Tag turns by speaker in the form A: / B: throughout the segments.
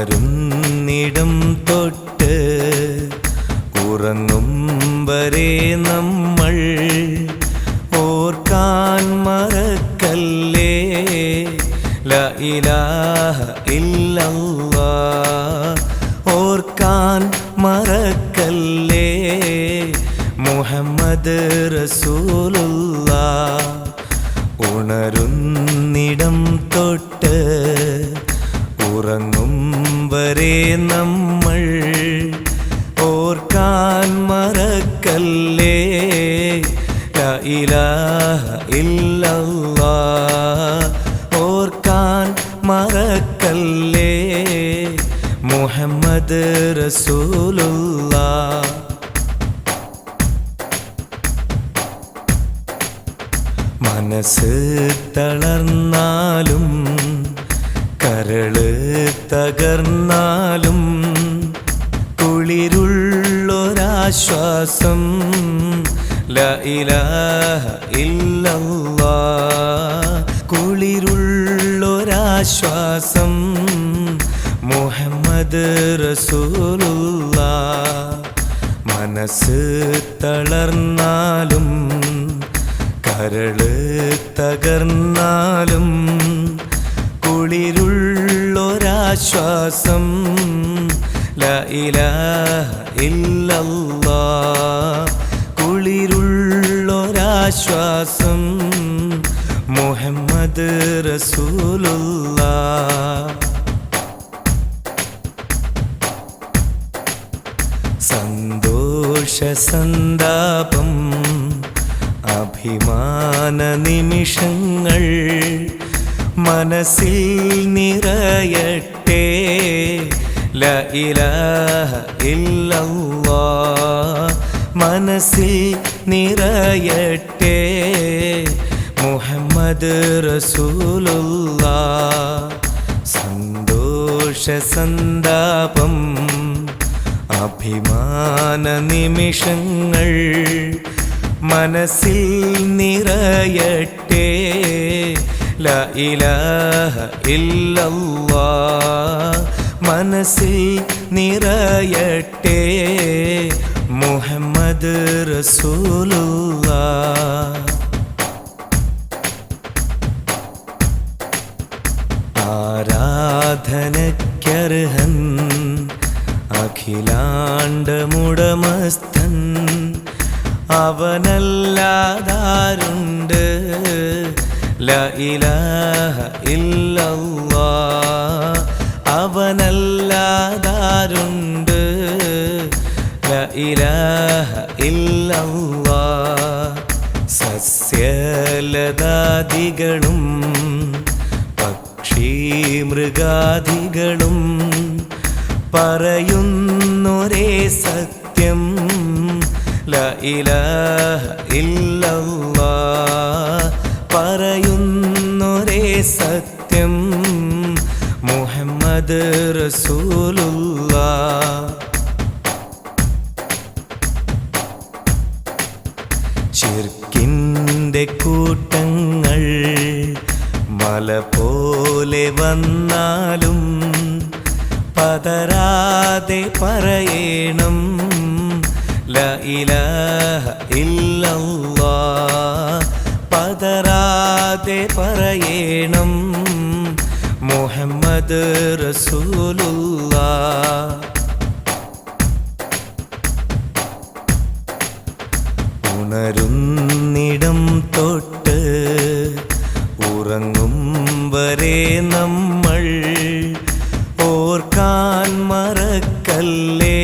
A: ഉണരുന്നിടം തൊട്ട് ഉറങ്ങും വരെ നമ്മൾ ഓർക്കാൻ മറക്കല്ലേ ലാ ഇലാഹ ഇല്ലല്ലാഹ്. ഓർക്കാൻ മറക്കല്ലേ മുഹമ്മദ് റസൂലുള്ളാഹ്. ഉണരുന്നിടം തൊട്ട് ഉറങ്ങും വരെ നമ്മൾ ഓർക്കാൻ മറക്കല്ലേ ലാ ഇലാഹ ഇല്ലല്ലാഹ്. ഓർക്കാൻ മറക്കല്ലേ മുഹമ്മദ് റസൂലുള്ളാഹ്. മനസ്സ് തളർന്നാലും കരള് തകർന്നാലും കുളിരുള്ളൊരാശ്വാസം ലാ ഇലാഹ ഇല്ലല്ലാഹ്. കുളിരുള്ളൊരാശ്വാസം മുഹമ്മദ് റസൂലുള്ളാഹ്. മനസ്സ് തളർന്നാലും കരള് തകർന്നാലും കുളിരുള്ളൊരാശ്വാസം ലാ ഇലാഹ ഇല്ലല്ലാഹ്. കുളിരുള്ളൊരാശ്വാസം മുഹമ്മദ് റസൂലുള്ളാഹ്. സന്തോഷ സന്താപം അഭിമാന നിമിഷങ്ങൾ മനസ്സിൽ നിറയട്ടെ ലാ ഇലാഹ ഇല്ലല്ലാഹ്. മനസ്സിൽ നിറയട്ടെ മുഹമ്മദ് റസൂലുള്ളാഹ്. സന്തോഷ സന്താപം അഭിമാന നിമിഷങ്ങൾ മനസ്സിൽ നിറയട്ടെ ലാ ഇലാഹ ഇല്ലല്ലാഹ്. മനസ്സിൽ നിറയട്ടെ മുഹമ്മദ് റസൂലുള്ളാഹ്. ആരാധനയ്ക്കർഹൻ അഖിലാണ്ടമുടമസ്ഥൻ അവനല്ലാതാരുണ്ട് ലാ ഇലാഹ ഇല്ലല്ലാഹ്. അവനല്ലാതാരുണ്ട് ലാ ഇലാഹ ഇല്ലല്ലാഹ്. സസ്യലതാദികളും പക്ഷി മൃഗാദികളും പറയുന്നൊരേ സത്യം ലാ ഇലാഹ ഇല്ലല്ലാഹ്. പറയുന്നൊരേ സത്യം മുഹമ്മദ് റസൂലുള്ളാഹ്. ശിർക്കിൻ്റെ കൂട്ടങ്ങൾ മല പോലെ വന്നാലും പതരാതെ പറയണം ലാ ഇലാഹ ഇല്ലല്ലാഹ്. പതരാതെ പറയണം മുഹമ്മദ് റസൂലുള്ളാഹ്. ഉണരുന്നിടം തൊട്ട് ഉറങ്ങും വരെ നമ്മൾ ഓർക്കാൻ മറക്കല്ലേ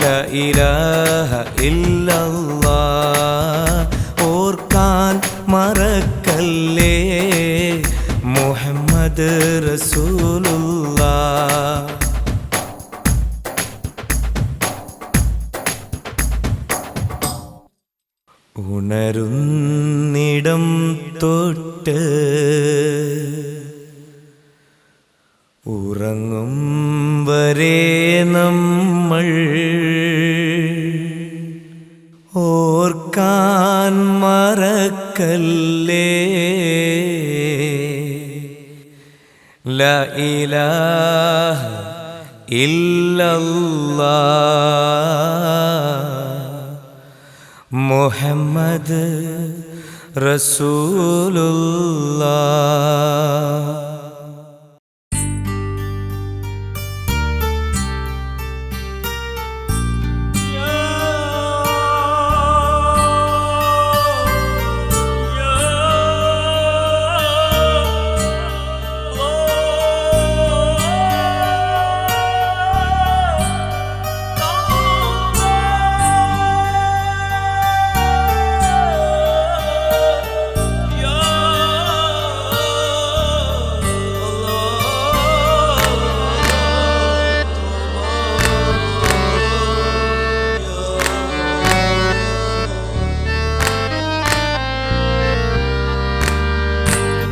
A: ലാ ഇലാഹ ഇല്ലല്ലാഹ്. ഓർക്കാൻ മറക്കല്ലേ മുഹമ്മദ് റസൂലുള്ളാഹ്. ഉണരുന്നിടം തൊട്ട് ഉറങ്ങും വരെ നമ്മൾ ഓർക്കാൻ മറക്കല്ലേ ലാ ഇലാഹ മുഹമ്മദ് റസൂലുള്ളാഹ്.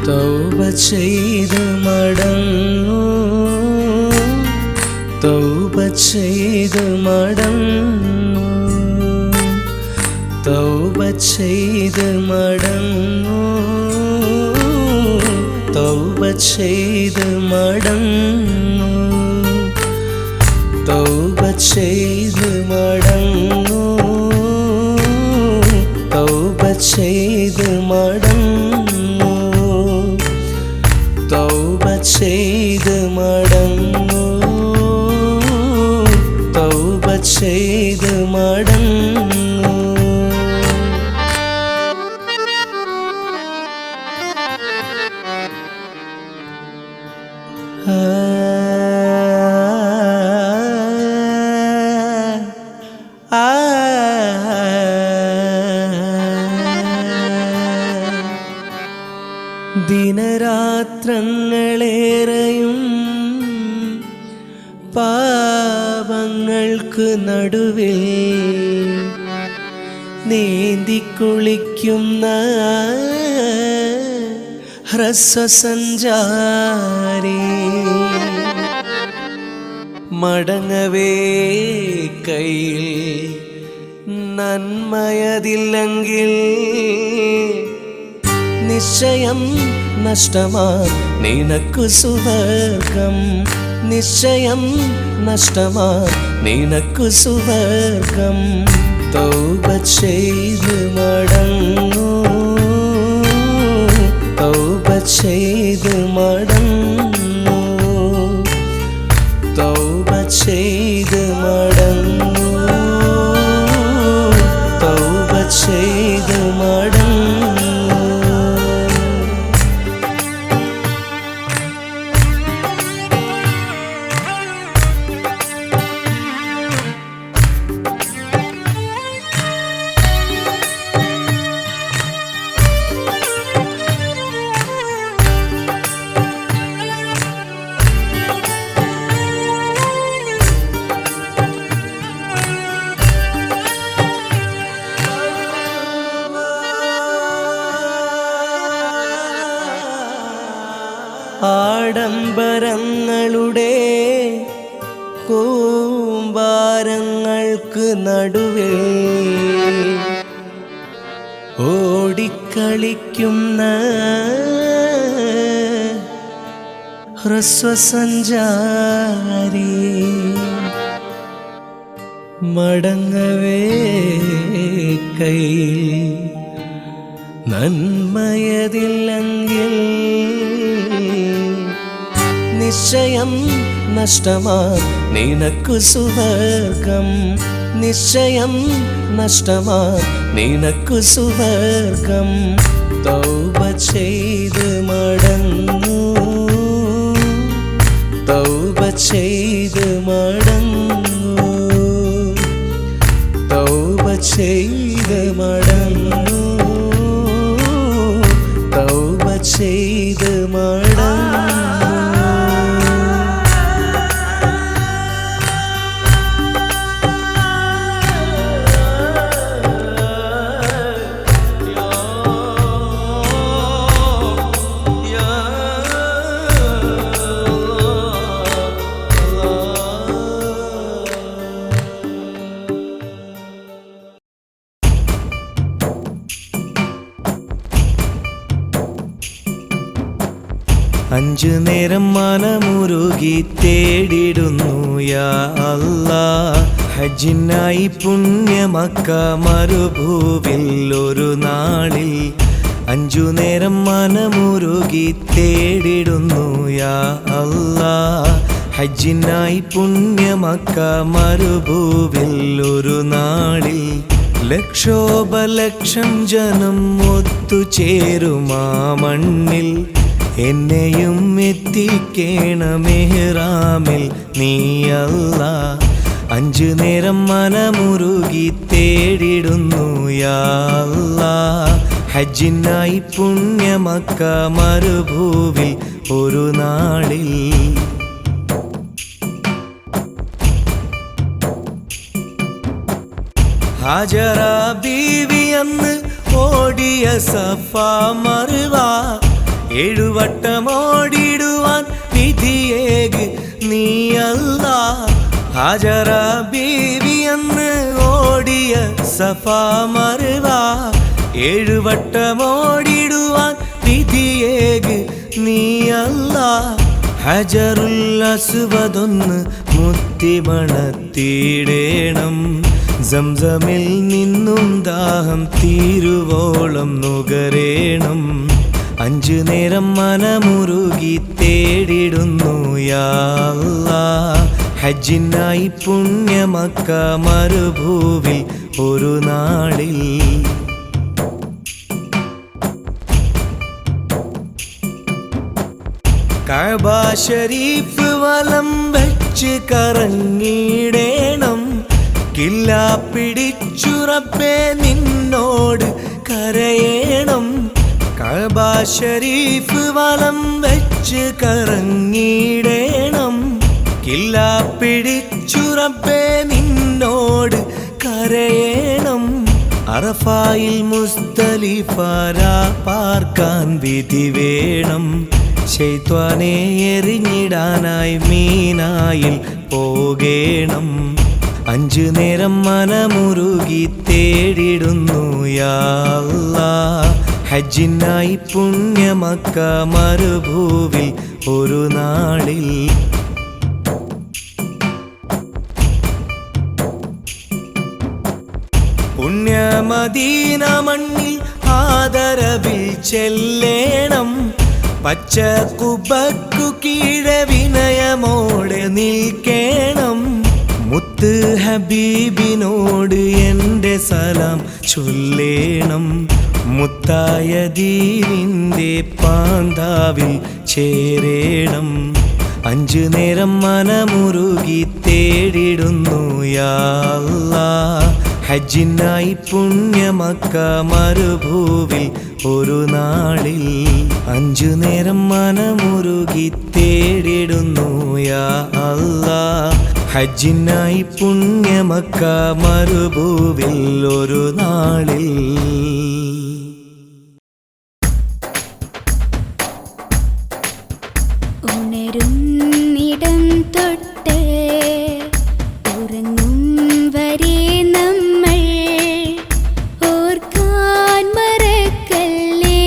B: തൗബ ചെയ്ത് മടങ്ങൂ, തൗബ ചെയ്ത് മടങ്ങൂ, തൗബ ചെയ്ത് മടങ്ങൂ, തൗബ ചെയ്ത് മടങ്ങൂ, തൗബ ചെയ്ത് മടങ്ങൂ, തൗബ ചെയ്ത് മടങ്ങൂ, തൗബ ചെയ്ത് മടങ്ങൂ, തൗബ ചെയ്ത് മടങ്ങൂ. ദിനരാത്രങ്ങളേറെയും പാപങ്ങൾക്ക് നടുവിൽ നീന്തിക്കുളിക്കുന്ന ഹ്രസ്വസഞ്ചാരി, മടങ്ങവേ കയ്യിൽ നന്മയതില്ലെങ്കിൽ നിശ്ചയം നഷ്ടമാ നിനക്കു സുവർഗം, നിശ്ചയം നഷ്ടമാ നിനക്കു സുവർഗം. തൗബ ചെയ്ത് മടങ്ങൂ, തൗബ ചെയ്ത് മടങ്ങൂ, തൗബ ചെയ്ത് മടങ്ങൂ, തൗബ ചെയ്ത് മടങ്ങൂ. ആഡംബരങ്ങളുടെ കൂമ്പാരങ്ങൾക്ക് നടുവിൽ ഓടിക്കളിക്കുന്ന ഹ്രസ്വസഞ്ചാരി, മടങ്ങവേ കയ്യിൽ നന്മയതില്ലെങ്കിൽ നിശ്ചയം നഷ്ടമാ നിനക്കു സുവർഗം, നിശ്ചയം നഷ്ടമാ നിനക്കു സുവർഗം. തൗബ ചെയ്ത് മടങ്ങൂ, തൗബ ചെയ്ത് മടങ്ങൂ, തൗബ ചെയ്ത് മടങ്ങൂ, തൗബ ചെയ്ത് മടങ്ങൂ.
A: അഞ്ചു നേരം മനമുരുകി തേടിടുന്നു യാ അല്ലാ, ഹജ്ജിനായി പുണ്യമക്ക മരുഭൂവിൽ ഒരു നാളിൽ 5 നേരം മനമുരുകി തേടിടുന്നു യാ അല്ലാ. ഹജ്ജിനായി പുണ്യമക്ക മരുഭൂവിൽ ഒരു നാളിൽ ലക്ഷോപലക്ഷം ജനം ഒത്തുചേരുമാ മണ്ണിൽ എന്നെയും എത്തിക്കേണമേ ഇഹ്റാമിൽ നീ അല്ലാ. 5 നേരം മനമുരുകി തേടിടുന്നു യാ അല്ലാ. ഹജ്ജിനായി പുണ്യമക്ക മരുഭൂവിൽ ഒരു നാളിൽ ഹാജറ ബീവി അന്ന് ഓടിയ സഫാ മർവ 7 വട്ടം ഓടിടുവാൻ വിധിയേക് നീ അല്ലാ. ഹാജറ ബീവി അന്ന് ഓടിയ സഫാ മർവ 7 വട്ടം ഓടിടുവാൻ വിധിയേക് നീ അല്ലാ. ഹജറുൽ അസ്വദൊന്ന് മുത്തിമണത്തിടേണം. സംസമിൽ നിന്നും ദാഹം തീരുവോളം നുകരേണം. 5 നേരം മനമുരുകി തേടിടുന്നു യാ അല്ലാ. ഹജ്ജിനായി പുണ്യമക്ക മരുഭൂവിൽ ഒരു നാളിൽ കഅബ ശരീഫ് വലം വെച്ച് കറങ്ങിടേണം. കില്ല പിടിച്ചു റബ്ബേ നിന്നോട് കരയേണം. കഅബ ശരീഫ് വലം വെച്ച് കറങ്ങിടേണം. കില്ല പിടിച്ചു റബ്ബേ നിന്നോട് കരയേണം. അറഫായിൽ മുസ്ദലിഫ പാർക്കാൻ വിധി വേണം. ശൈത്വാനെ എറിഞ്ഞിടാനായി മീനായിൽ പോകേണം. 5 നേരം മനമുരുകി തേടിടുന്നു യാ അല്ലാ. ഹജ്ജിനായി പുണ്യമക്ക മരുഭൂവിൽ ഒരു നാളിൽ പുണ്യമദീന മണ്ണിൽ ആദരവിൽ ചെല്ലേണം. പച്ച കുബക്കു കീഴെ വിനയമോടെ നിൽക്കേണം. മുത്ത് ഹബീബിനോട് എൻ്റെ സലാം ചൊല്ലേണം. മുത്തായ ദീനിൻ്റെ പാന്താവിൽ ചേരേണം. 5 നേരം മനമുരുകി തേടിടുന്നു യാ അല്ലാ. ഹജ്ജിനായി പുണ്യമക്ക മരുഭൂവിൽ ഒരു നാളിൽ 5 നേരം മനമുരുകി തേടിടുന്നു യാ അല്ലാ. ഹജ്ജിനായി പുണ്യമക്ക മരുഭൂവിൽ ഒരു നാളിൽ
C: ഉണരുന്നിടം തൊട്ട് ഉറങ്ങും വരെ നമ്മൾ ഓർക്കാൻ മറക്കല്ലേ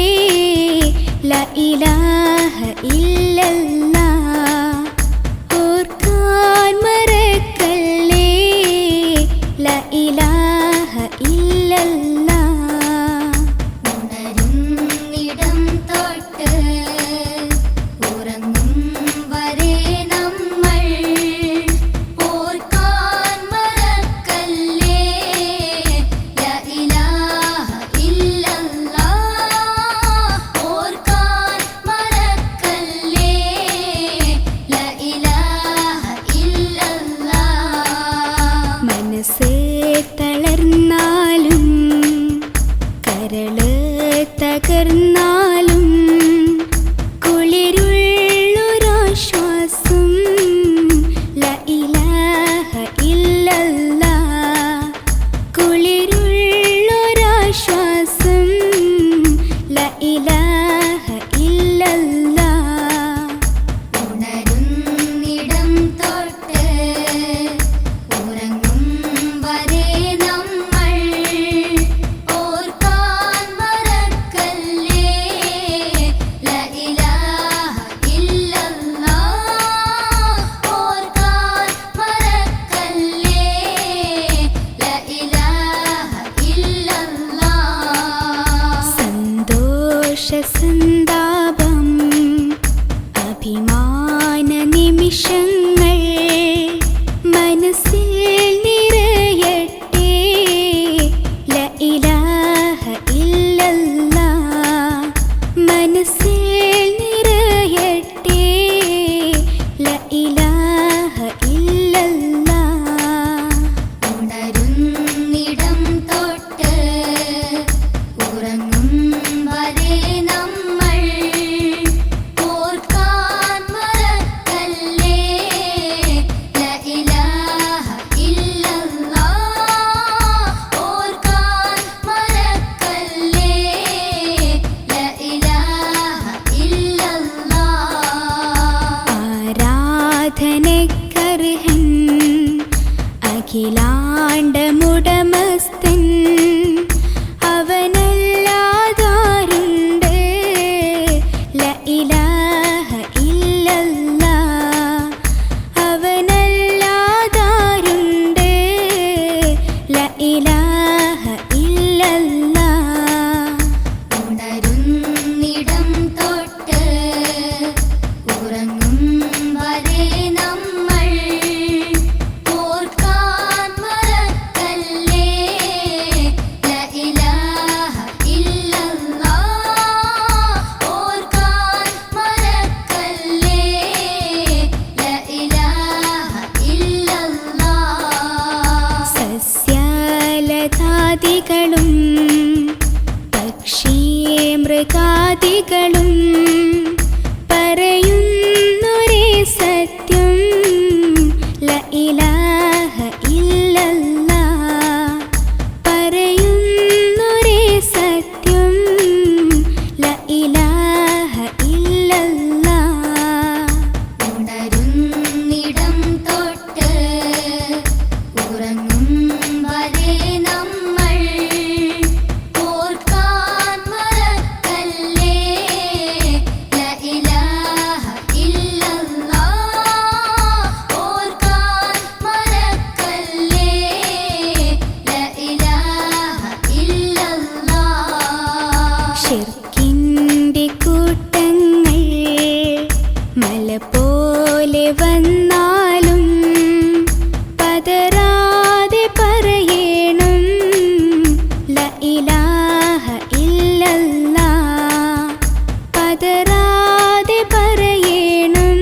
C: ലാ ഇലാഹ ഇല്ലല്ലാഹ്. ഓർക്കാൻ മറക്കല്ലേ ലാ ഇലാഹ ഇല്ലല്ലാഹ്. ഉണരുന്നിടം തൊട്ട് ഉറങ്ങും വരെ നമ്മൾ ഓർക്കാൻ മറക്കല്ലേ ലാ ഇലാഹ ഇല്ലല്ലാഹ്. ഓർക്കാൻ മറക്കല്ലേ ലാ ഇലാഹ ഇല്ലല്ലാഹ്. മനസ്സ് തളർന്നാലും ഉണരുന്നിടം തൊട്ട് ഉറങ്ങും വരെ നമ്മൾ ഓർക്കാൻ മറക്കല്ലേ ലാ ഇലാഹ ഇല്ലല്ലാഹ് ഓർക്കാൻ മറക്കല്ലേ ലാ ഇലാഹ ഇല്ലല്ലാഹ് ആരാധനക്കർഹൻ അഖിലാണ്ടമുടമസ്ഥൻ അവനല്ലാതാരുണ്ട് ലാ ഇലാഹ ഇല്ലല്ലാഹ് അവനല്ലാതാരുണ്ട് ലാ ഇലാഹ ഇല്ലല്ലാഹ് ഉണരുന്നിടം തൊട്ട് ഉറങ്ങും വരെ നമ്മൾ ഓർക്കാൻ മറക്കല്ലേ ലാ ഇലാഹ ഇല്ലല്ലാഹ് ഓർക്കാൻ മറക്കല്ലേ ലാ ഇലാഹ ഇല്ലല്ലാഹ് സസ്യലതാദികളും പക്ഷി മൃഗാദികളും പറയുന്നൊരേ സത്യം ലാ ഇലാഹ ഇല്ലല്ലാഹ് പറയുന്നൊരേ സത്യം ലാ ഇലാഹ ഇല്ലല്ലാഹ് ഉണരുന്നിടം തൊട്ട് ഉറങ്ങും വരെ നമ്മൾ ഓർക്കാൻ മറക്കല്ലേ ലാ ഇലാഹ ഇല്ലല്ലാഹ് ഓർക്കാൻ മറക്കല്ലേ ലാ ഇലാഹ ഇല്ലല്ലാഹ് ശിർക്കിന്റെ കൂട്ടങ്ങൾ മല പോലെ വന്നാലും പതറാതെ പറയണം ലാ ഇലാഹ ഇല്ലല്ലാഹ് പതറാതെ പറയണം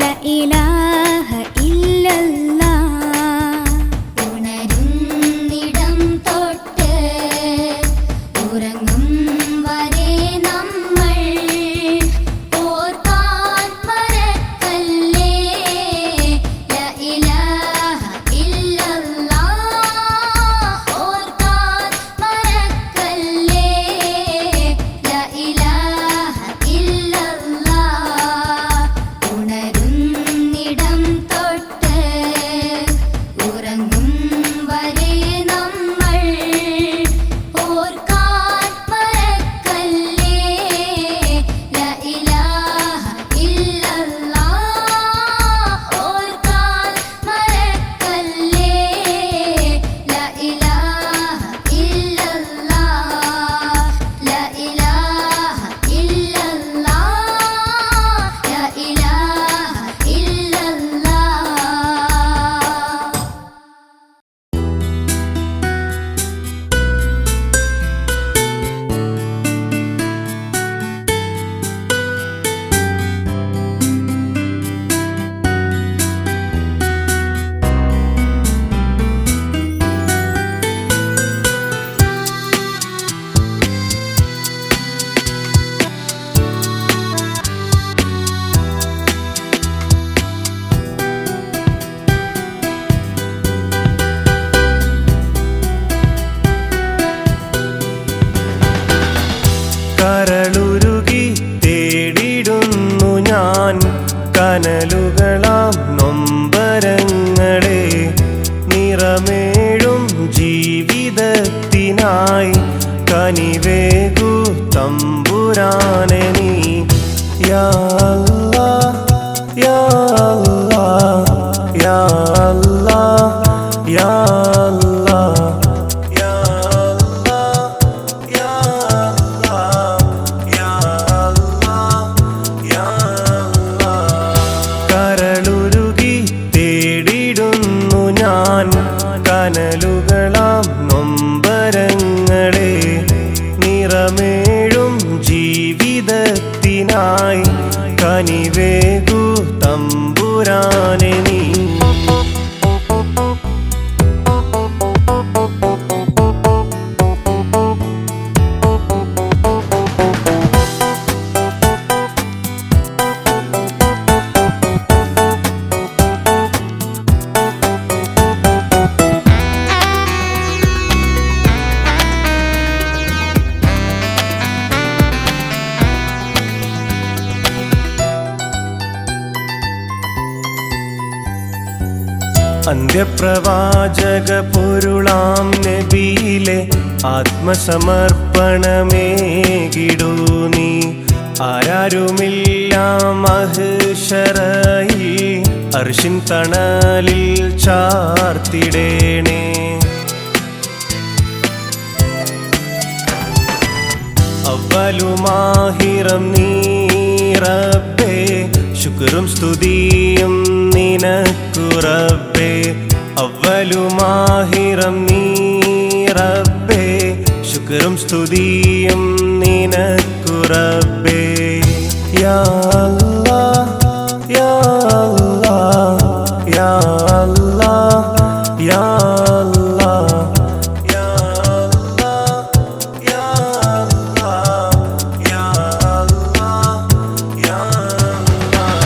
C: ലാ ഇലാഹ ഇല്ലല്ലാഹ് ഉണരുന്നിടം തൊട്ട് ഉറങ്ങും വരെ നമ്മൾ ഓർക്കാൻ മറക്കല്ലേ ലാ ഇലാഹ ഇല്ലല്ലാഹ് ഓർക്കാൻ മറക്കല്ലേ ലാ ഇലാഹ ഇല്ലല്ലാഹ് ഉണരുന്നിടം തൊട്ട് ഉറങ്ങും വരെ നമ്മൾ ഓർക്കാൻ മറക്കല്ലേ ലാ ഇലാഹ ഇല്ലല്ലാഹ് ഓർക്കാൻ മറക്കല്ലേ ലാ ഇലാഹ ഇല്ലല്ലാഹ് ലാ ഇലാഹ ഇല്ലല്ലാഹ് ലാ ഇലാഹ ഇല്ലല്ലാഹ്
A: കരളുരുകി തേടിടുന്നു ഞാൻ കനലുകളാം നൊമ്പരങ്ങളെ നിറമേഴും ജീവിതത്തിനായി കനിവേകു തമ്പുരാനെ നീ യാ അല്ലാഹ് യാ അല്ലാഹ് യാ അല്ലാഹ് യാ അല്ലാഹ് യാ അല്ലാഹ് യാ അല്ലാഹ് യാ അല്ലാഹ് യാ അല്ലാഹ് കരളുരുകി തേടിടുന്നു ഞാൻ കനലുകളാം നൊമ്പരങ്ങളെ നിറമേഴും ജീവിതത്തിനായി കനിവേകു തമ്പുരാനെ നീ അന്ത്യപ്രവാചക പൊരുളാം നബിയിലെ ആത്മസമർപ്പണമേകിടൂ നീ. ആരാരുമില്ല മഹ്ശറയിൽ അർശിൻ തണലിൽ ചാർത്തിടേണേ. അവലുമാഹിറം നീ റബ്ബേ, ശുക്റും സ്തുതിയും നിനക്കു റബ്ബേ. അവലുമാഹിറം നീ റബ്ബേ, ശുക്റും സ്തുതിയും നിനക്കു റബ്ബേ. യാ അല്ലാഹ് യാ അല്ലാഹ് യാ അല്ലാഹ് യാ അല്ലാഹ് യാ അല്ലാഹ് യാ അല്ലാഹ് യാ അല്ലാഹ് യാ അല്ലാഹ്.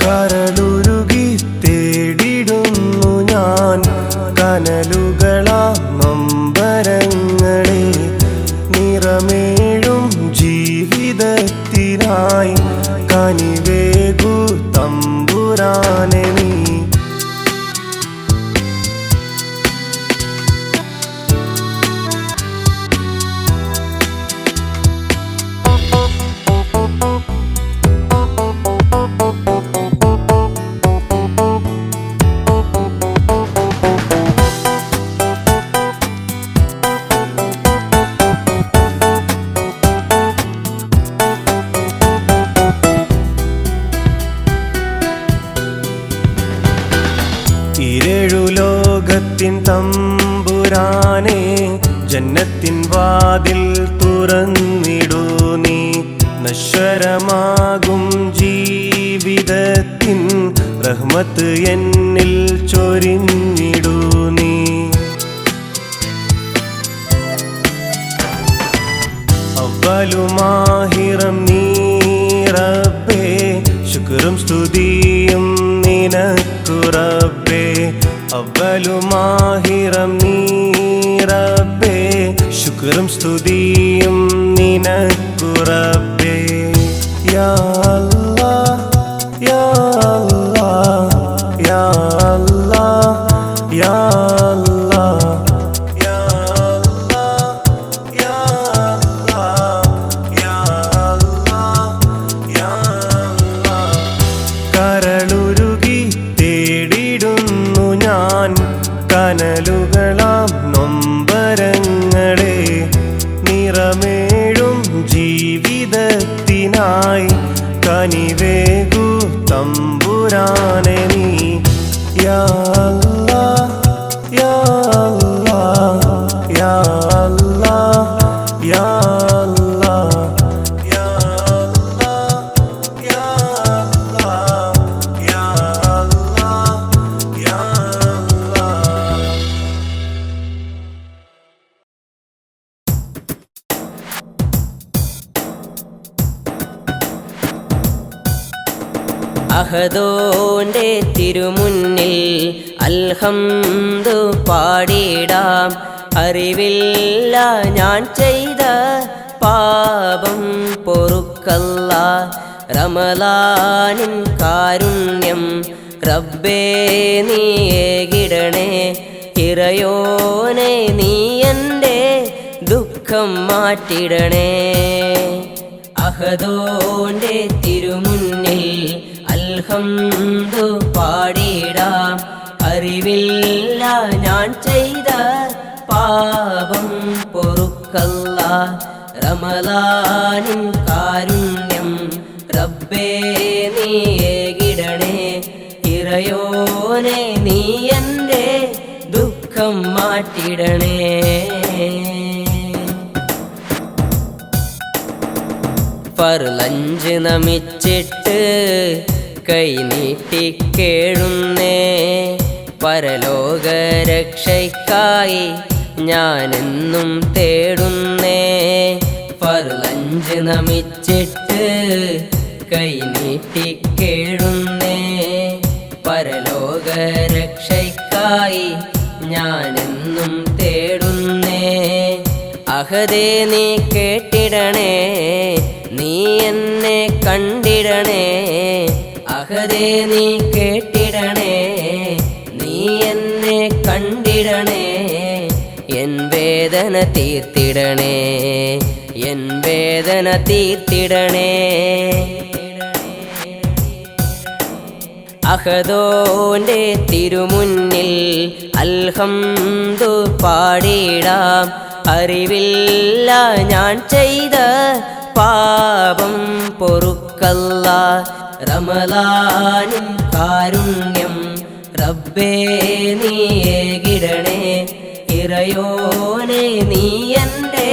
A: കരളുരുകി തേടിടുന്നു ഞാൻ കനലുകളാം നൊമ്പരങ്ങളെ. നിറമേഴും ജീവിതത്തിനായി കനിവേകു തമ്പുരാനെ നീ. ഇരേഴു ലോകത്തിൻ തമ്പുരാനെ, ജന്നത്തിൻ വാതിൽ തുറന്നിടൂ നീ. നശ്വരമാകും ജീവിതത്തിൻ റഹ്മത്ത് എന്നിൽ ചൊരിഞ്ഞിടൂ നീ. അവലുമാഹിറം നീ റബ്ബേ, ശുക്റും സ്തുതിയും നിനക്കു റബ്ബേ. അവലുമാഹിറം നീ റബ്ബേ, ശുക്റും സ്തുതിയും നിനക്കു റബ്ബേ. യാ അല്ലാഹ് യാ അല്ലാഹ് യാ അല്ലാഹ് യാ അല്ലാഹ് യാ അല്ലാഹ് യാ അല്ലാഹ് യാ അല്ലാഹ് യാ അല്ലാഹ്. കരളുരുകി തേടിടുന്നു ഞാൻ കനലുകളാം നൊമ്പരങ്ങളെ. നിറമേഴും ജീവിതത്തിനായി കനിവേകു തമ്പുരാനെ നീ. യാ അല്ലാഹ് യാ അല്ലാഹ് യാ അല്ലാഹ് യാ അല്ലാഹ് യാ അല്ലാഹ് യാ അല്ലാഹ് യാ അല്ലാഹ് യാ അല്ലാഹ്.
D: അഹദോന്റെ തിരുമുന്നിൽ അൽഹംദു പാടിടാം. അറിവില്ല ഞാൻ ചെയ്ത പാപം പൊറുക്കല്ലാ. റമളാനിൻ കാരുണ്യം റബ്ബേ നീയേകിടണേ. ഇറയോനെ നീ എൻ്റെ ദുഃഖം മാറ്റിടണേ. അഹദോന്റെ തിരുമുന്നിൽ അൽഹംദു പാടിടാം. അറിവില്ല ഞാൻ ചെയ്ത പാപം പൊറുക്കല്ലാ. റമളാനിൻ കാരുണ്യം റബ്ബേ നീയേകിടണേ. ഇറയോനെ നീ എൻ്റെ ദുഃഖം മാറ്റിടണേ. ഫർളഞ്ച് നമിച്ചിട്ട് കൈനീട്ടിക്കേഴുന്നേ. പരലോകരക്ഷയ്ക്കായി ഞാനെന്നും തേടുന്നേ. ഫർളഞ്ച് നമിച്ചിട്ട് കൈനീട്ടിക്കേഴുന്നേ. പരലോകരക്ഷയ്ക്കായി ഞാനെന്നും തേടുന്നേ. അഹദേ നീ കേട്ടിടണേ, നീ എന്നെ കണ്ടിടണേ. അഹദേ നീ കേട്ടിടണേ, നീ കണ്ടിടണേ എൻ വേദന തീർത്തിടണേ എൻ വേദന തീർത്തിടണേ അഹദോന്റെ തിരുമുന്നിൽ അൽഹംദു പാടിടാം അറിവില്ല ഞാൻ ചെയ്ത പാപം പൊറുക്കല്ലാ റമളാനിൻ കാരുണ്യം റബ്ബേ നീയേകിടണേ ഇറയോനെ നീ എൻ്റെ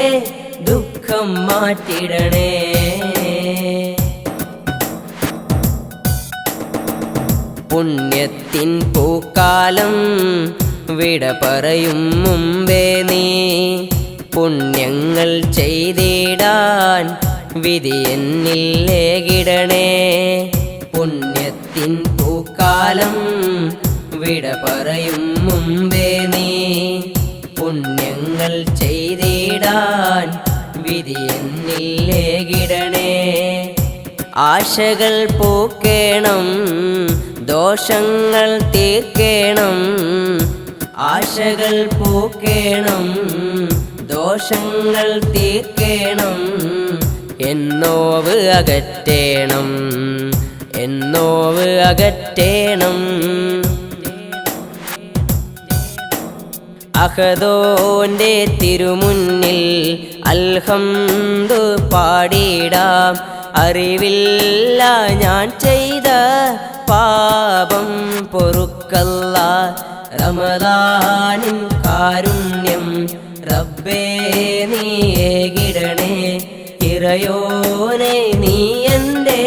D: ദുഃഖം മാറ്റിടണേ പുണ്യത്തിൻ പൂക്കാലം വിട പറയും മുമ്പേ നീ പുണ്യങ്ങൾ ചെയ്തിടാൻ വിധി എന്നിലേകിടണേ പുണ്യത്തിൻ പൂക്കാലം വിട പറയും മുമ്പേ നീ പുണ്യങ്ങൾ ചെയ്തിടാൻ വിധി എന്നിലേകിടണേ ആശകൾ പൂക്കേണം ദോഷങ്ങൾ തീർക്കേണം ആശകൾ പൂക്കേണം ദോഷങ്ങൾ തീർക്കേണം എന്നോവ് അകറ്റേണം എന്നോവ് അകറ്റേണം അഹദോന്റെ തിരുമുന്നിൽ അൽഹംദു പാടിടാം അറിവില്ല ഞാൻ ചെയ്ത പാപം പൊറുക്കല്ലാ റമളാനിൻ കാരുണ്യം റബ്ബേ നീയേകിടണേ ഇറയോനെ നീ എൻ്റെ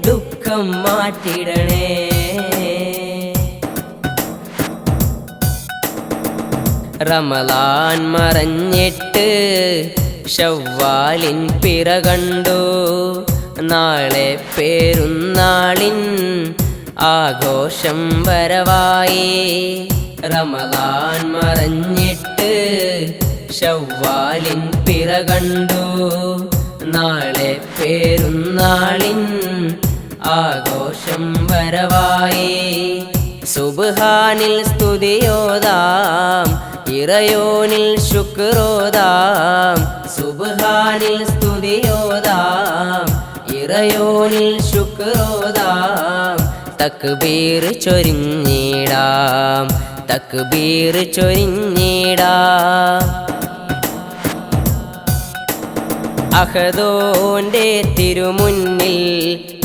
D: ദുഃഖം മാറ്റിടണേ റമളാൻ മറഞ്ഞിട്ട് ശവ്വാലിൻ പിറ കണ്ടു നാളെ പെരുന്നാളിൻ ആഘോഷം വരവായി റമളാൻ മറഞ്ഞിട്ട് ശവ്വാലിൻ പിറ കണ്ടു നാളെ പെരുന്നാളിൻ ആഘോഷം വരവായി സുബ്ഹാനിൽ സ്തുതിയോദാം ഇറയോനിൽ ശുക്രോദാം സുബ്ഹാനിൽ സ്തുതിയോദാം ഇറയോനിൽ ശുക്രോദാം തക്ബീർ ചൊരിഞ്ഞിടാം തക്ബീർ ചൊരിഞ്ഞിടാം അഹദോന്റെ തിരുമുന്നിൽ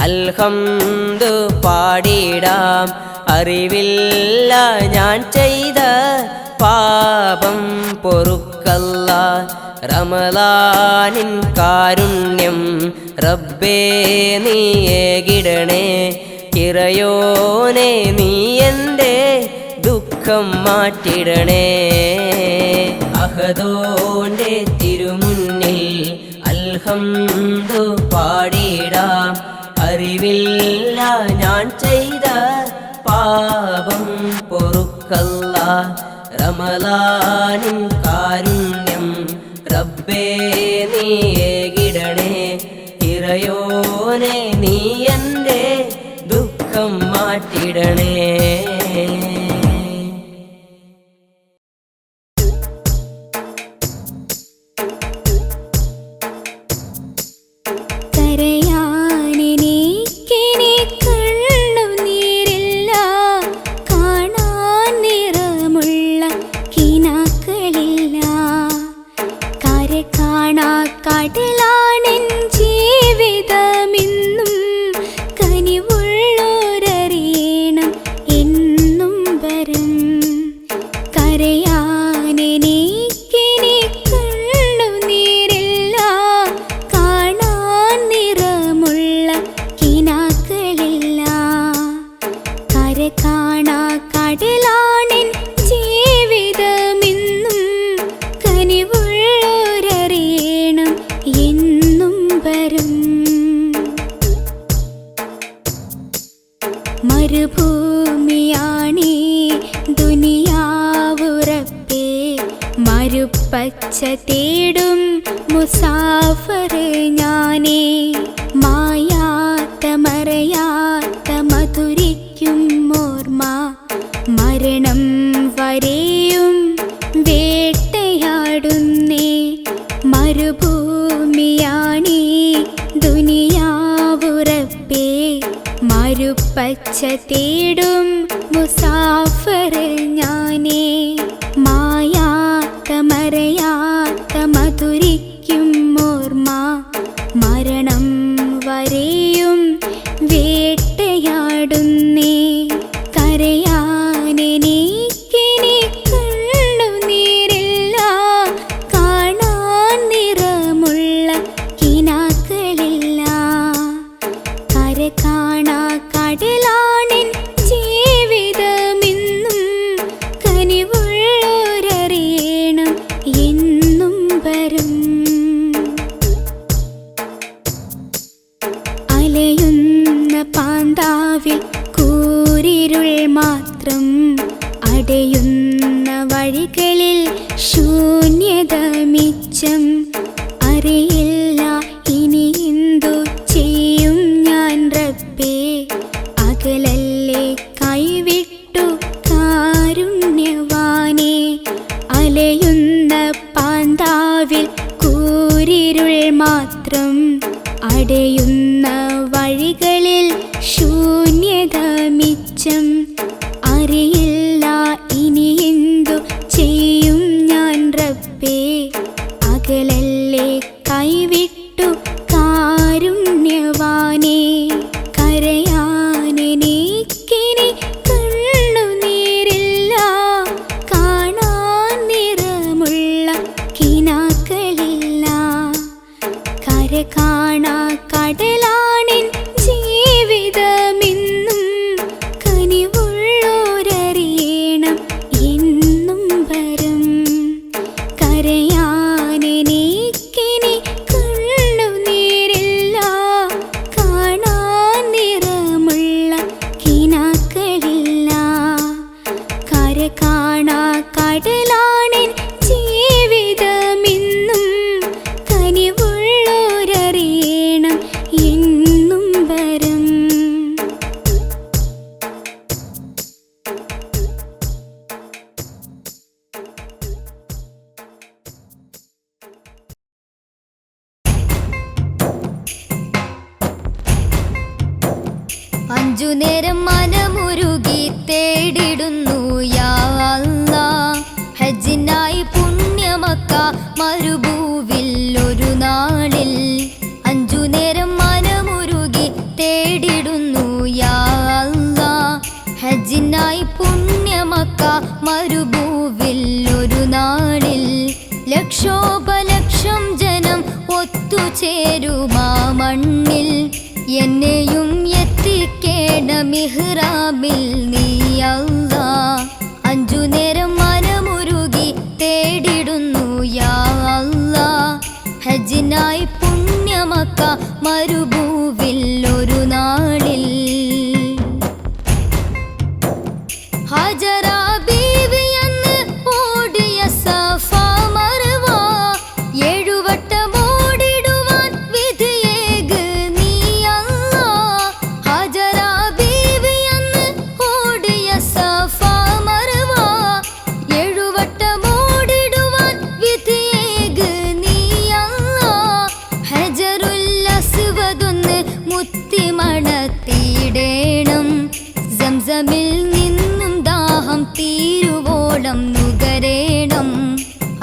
D: അൽഹംദു പാടിടാം അറിവില്ല ഞാൻ ചെയ്ത പാപം പൊറുക്കല്ലാ റമളാനിൻ കാരുണ്യം റബ്ബേ നീയേകിടണേ ഇറയോനെ നീ എൻ്റെ ദുഃഖം മാറ്റിടണേ അഹദോന്റെ തിരുമുന്നിൽ അൽഹംദു പാടിടാം അറിവില്ല ഞാൻ ചെയ്ത പാപം പൊറുക്കല്ലാ റമളാനിൻ കാരുണ്യം റബ്ബേ നീയേകിടണേ ഇറയോനെ നീ എൻ്റെ ദുഃഖം മാറ്റിടണേ
C: കടലാണെൻ ജീവിതമെന്നും കനിവുള്ളോരറിയണം എന്നും വരും കരയാനെനിക്കിനി കണ്ണുനീരില്ല കാണാൻ നിറമുള്ള കിനാക്കളില്ല കര കാണാ കടലാണെൻ ജീവിതമെന്നും കനിവുള്ളോരറിയണം എന്നും വരും മരുഭൂമിയാണീ ദുനിയാവുറപ്പേ മരുപ്പച്ച തേടും മുസാഫർ ഞാനേ മായാത്ത മറയാത്ത മധുരിക്കും ഓർമ്മ മരണം വരെ മരുപ്പച്ച തേടും മുസാഫർ ഞാനേ. മായാത്ത മറയാത്ത മധുരിക്കും ഓർമ്മ, മരണം വരെയും വേട്ടയാടുന്നേ. കരയാനെനിക്കിനി കണ്ണുനീരില്ല, കാണാൻ നിറമുള്ള കിനാക്കളില്ല. കര കാണാ കടലാണെൻ ജീവിതമെന്നും, കനിവുള്ളോരറിയണം എന്നും വരും. അലയുന്ന പാന്താവിൽ കൂരിരുൾ മാത്രം, അടയുന്ന വഴികളിൽ ശൂന്യത മിച്ചം. അറിയില്ല ഇനി എന്തു ചെയ്യും ഞാൻ റബ്ബേ, അകലല്ലേ കൈവിട്ടു കാരുണ്യവാനേ. അലയുന്ന പാന്താവിൽ കൂരിരുൾ മാത്രം, അടയുന്ന വഴികളിൽ ശൂന്യത മിച്ചം. അറിയില്ല ഇനി എന്തു ചെയ്യും ഞാൻ റബ്ബേ, അകലല്ലേ കൈവിട്ടു കാരുണ്യവാനേ. കരയാനെനിക്കിനി കണ്ണുനീരില്ല, കാണാൻ നിറമുള്ള കിനാക്കളില്ല. കര കാണാ കടലാണെൻ ജീവിതമെന്നും, കനിവുള്ളോരറിയണം എന്നും വരും. കരയാനെനിക്കിനി കണ്ണുനീരില്ല, കാണാൻ നിറമുള്ള കിനാക്കളില്ല. കര കാണാ കടലാണെൻ ജീവിതമെന്നും, കനിവുള്ളോരറിയണം എന്നും വരും.
E: അഞ്ചു നേരം മനമുരുകി തേടിടുന്നു യാ അല്ലാഹ്. ഹജ്ജിനായി പുണ്യമക്ക മരുഭൂവിൽ ഒരു നാളിൽ. അഞ്ചു നേരം മനമുരുകി തേടിടുന്നു യാ അല്ലാഹ്. ഹജ്ജിനായി പുണ്യമക്ക മരുഭൂവിൽ ഒരു നാളിൽ. ലക്ഷോപലക്ഷം ജനം ഒത്തുചേരുമാ മണ്ണിൽ. എന്നെയും എത്തിക്കേണ്ട മിഹ്റാബിൽ നീ അല്ലാഹ്. അഞ്ചു നേരം മനമുരുകി തേടിടുന്നു യാ അല്ലാഹ്. ഹജ്ജിനായി പുണ്യമക്ക മരുഭൂവിൽ ഒരു നാളിൽ. ഹജറ ബീവി അന്ന് ഓടിയ സഫ മർവ, ഏഴുവട്ടം ഓടിടുവാൻ വിധിയേക് നീ അല്ലാഹ്. ഹജറ ബീവി അന്ന് ഓടിയ സഫ മർവ, ഏഴുവട്ടം ഓടിടുവാൻ വിധിയേക് നീ അല്ലാഹ്. ഹജറുൽ അസ്വദൊന്ന് മുത്തി മണത്തിടേണം, സംസമിൽ നിന്നും ദാഹം തീരുവോളം നുകരേണം.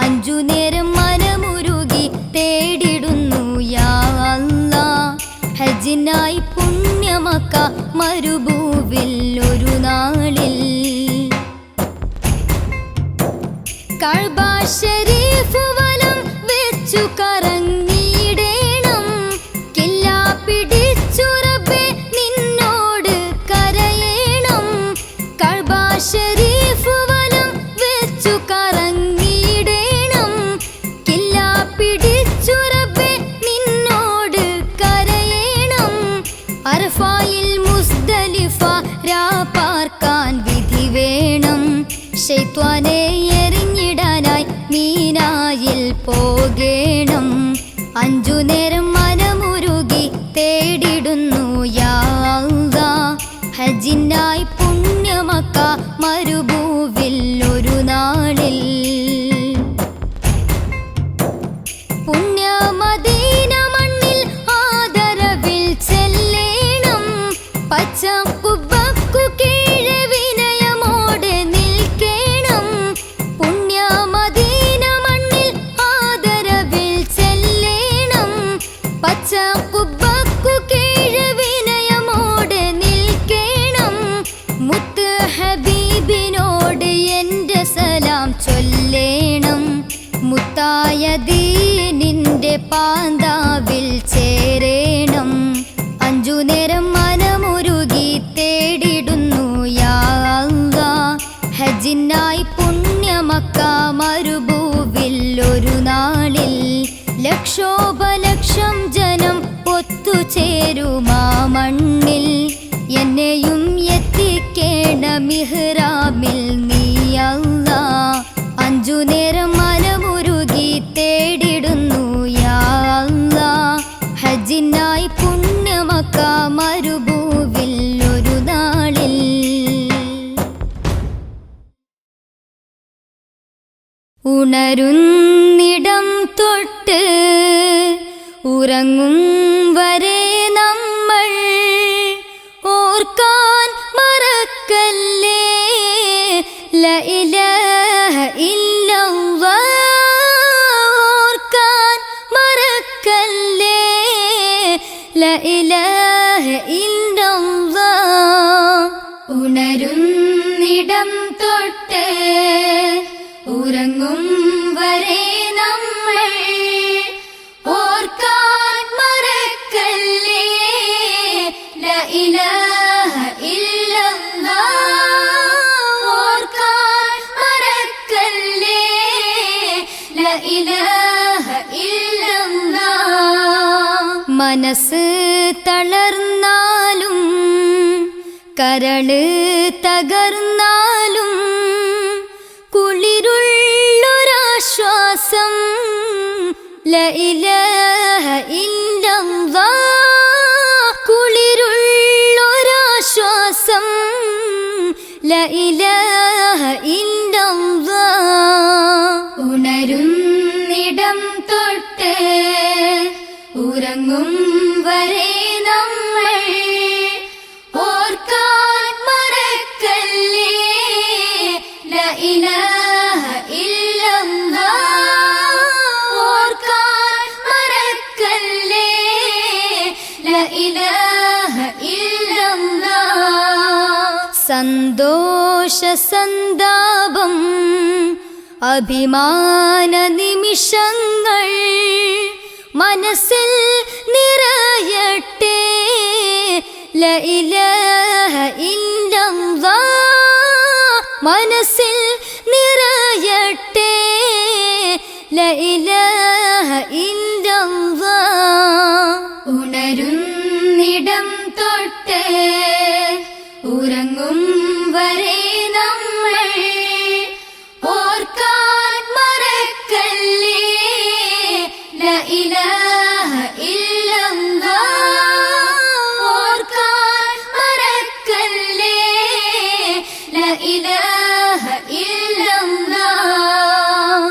E: അഞ്ചു നേരം മനമുരുകി തേടിടുന്നു യാ അല്ലാഹ്. ഹജ്ജിനായി പുണ്യമക്ക മരുഭൂവിൽ ഒരു നാളിൽ. കഅബ ശരീഫ് വലം വെച്ചു കറങ്ങിയിടേണം, കില്ല പിടിച്ചു റബ്ബേ നിന്നോട് കരയേണം. കഅബ ശരീഫ് വലം വെച്ചു കറങ്ങിയിടേണം, കില്ല പിടിച്ചു റബ്ബേ നിന്നോട് കരയേണം. അറഫായിൽ മുസ്ദലിഫ രാപാർക്കാൻ വിധി വേണം. ശൈത്വാനെ എറിഞ്ഞിടാനായി മീനായിൽ പോകേണം. അഞ്ചു നേരം മനമുരുകി തേടിടുന്നു യാ അല്ലാഹ്. ഹജ്ജിനായി പുണ്യമക്ക മരുഭൂവിൽ ഒരു നാളിൽ. പുണ്യമദീന മണ്ണിൽ ആദരവിൽ ചെല്ലേണം, പച്ച കുബ്ബ ഹക്കായ ദീനിന്റെ പാന്താവിൽ ചേരേണം. 5 നേരം മനമുരുകി തേടിടുന്നു യാ അല്ലാഹ്. ഹജ്ജിനായി പുണ്യമക്ക മരുഭൂവിൽ ഒരു നാളിൽ ലക്ഷോപലക്ഷം ജനം ഒത്തുചേരുമാ മണ്ണിൽ. എന്നെയും എത്തിക്കേണ്ട മിഹ്റാബിൽ നീ അല്ലാഹ്. 5 നേരം മനമുരുകി തേടിടുന്നു യാ അല്ലാഹ്. ഹജ്ജിനായി പുണ്യമക്ക മരുഭൂവിൽ ഒരു നാളിൽ. ഉണരുന്നിടം തൊട്ട് ഉറങ്ങും വരെ നമ്മൾ ഓർക്കാൻ മറക്കല്ലേ ലാ ഇലാഹ ഇല്ലല്ലാഹ്. ഓർക്കാൻ മറക്കല്ലേ ലാ ഇലാഹ ഇല്ലല്ലാഹ്. ഉണരുന്നിടം തൊട്ട് ഉറങ്ങും വരെ നമ്മൾ ഓർക്കാൻ മറക്കല്ലേ ലാ ഇലാഹ ഇല്ലല്ലാഹ്. ഓർക്കാൻ മറക്കല്ലേ ലാ ഇലാഹ ഇല്ലല്ലാഹ്. മനസ്സ് തളർന്നാലും കരള് തകർന്നാലും കുളിരുള്ളൊരാശ്വാസം ലാ ഇലാഹ ഇല്ലല്ലാഹ്. കുളിരുള്ളൊരാശ്വാസം ലാ ഇലാഹ ഇല്ലല്ലാഹ്. ഉണരുന്നിടം തൊട്ട് ഉറങ്ങും വരെ നമ്മൾ ഓർക്കാൻ മറക്കല്ലേ ലാ ഇലാഹ ഇല്ലല്ലാഹ്. ഓർക്കാൻ മറക്കല്ലേ ലാ ഇലാഹ ഇല്ലല്ലാഹ്. സന്തോഷ സന്താപം അഭിമാന നിമിഷങ്ങൾ മനസ്സിൽ നിറയട്ടെ ലാ ഇലാഹ ഇല്ലല്ലാഹ്. മനസ്സിൽ നിറയട്ടെ ലാ ഇലാഹ ഇല്ലല്ലാഹ്. ഉണരുന്നിടം തൊട്ട് ഉറങ്ങും വരെ നമ്മൾ ഓർക്കാൻ മറക്കല്ലേ ലാ ഇലാഹ ഇല്ലല്ലാഹ്. ഓർക്കാൻ മറക്കല്ലേ ലാ ഇലാഹ ഇല്ലല്ലാഹ്.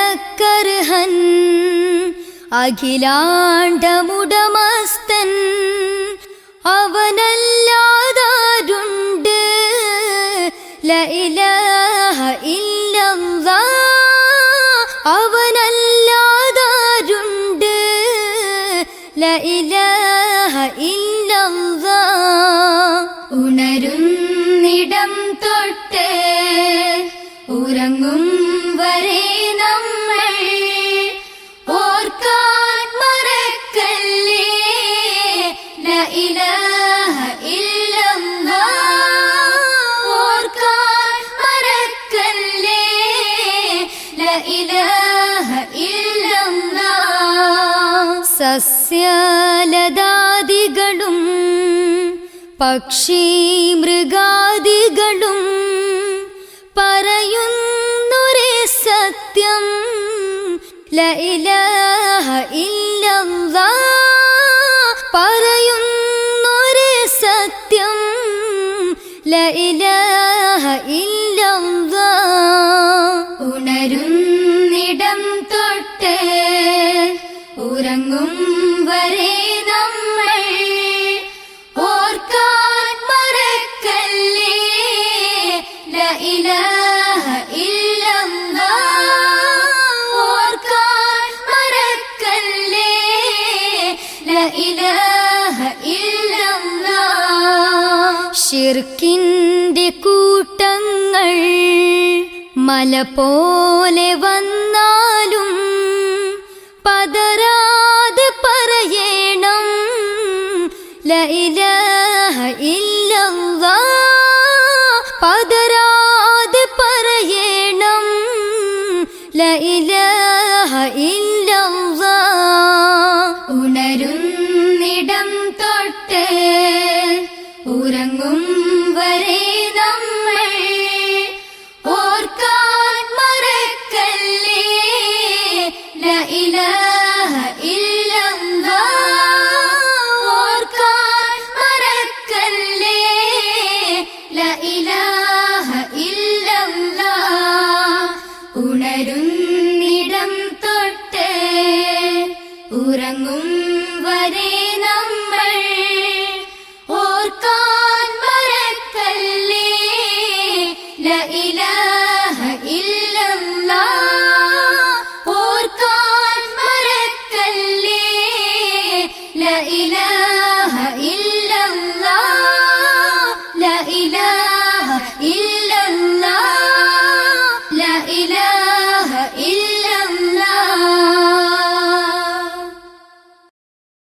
E: ആരാധനക്കർഹൻ അഖിലാണ്ടമുടമസ്തൻ അവനല്ലാതാരുണ്ട് ലാ ഇലാഹ ഇല്ലല്ലാഹ്. അവനല്ലാതാരുണ്ട് ലാ ഇലാഹ ഇല്ലല്ലാഹ്. ഉണരുന്നിടം തൊട്ട് ഉറങ്ങും വരെ നമ്മൾ ഓർക്കാൻ മറക്കല്ലേ ലാ ഇലാഹ ഇല്ലല്ലാഹ്. ഓർക്കാൻ മറക്കല്ലേ ലാ ഇലാഹ ഇല്ലല്ലാഹ്. സസ്യലതാദികളും പക്ഷി മൃഗാദികളും പറയുന്നൊരേ സത്യം ലാ ഇലാഹ ഇല്ലല്ലാഹ്. പറയുന്നൊരേ സത്യം ലാ ഇലാഹ ഇല്ലല്ലാഹ്. ഉണരുന്നിടം തൊട്ട് ഉറങ്ങും വരെ നമ്മൾ ഓർക്കാൻ മറക്കല്ലേ ലാ ഇലാഹ ഇല്ലല്ലാഹ്. ഓർക്കാൻ മറക്കല്ലേ ലാ ഇലാഹ ഇല്ലല്ലാഹ്. ശിർക്കിന്റെ
C: മല പോലെ വന്നാലും പതരാതെ പറയണം ലാ ഇലാഹ ഇല്ലല്ലാഹ്. പതരാതെ പറയണം ലാ ഇലാഹ ഇല്ലല്ലാഹ്.
E: ഉണരുന്നിടം തൊട്ട് ഉറങ്ങും വരെ നമ്മൾ ഓർക്കാൻ മറക്കല്ലേ ലാ ഇലാഹ ഇല്ലല്ലാഹ്. ഓർക്കാൻ മറക്കല്ലേ ലാ ഇലാഹ ഇല്ലല്ലാഹ്. ഉണരും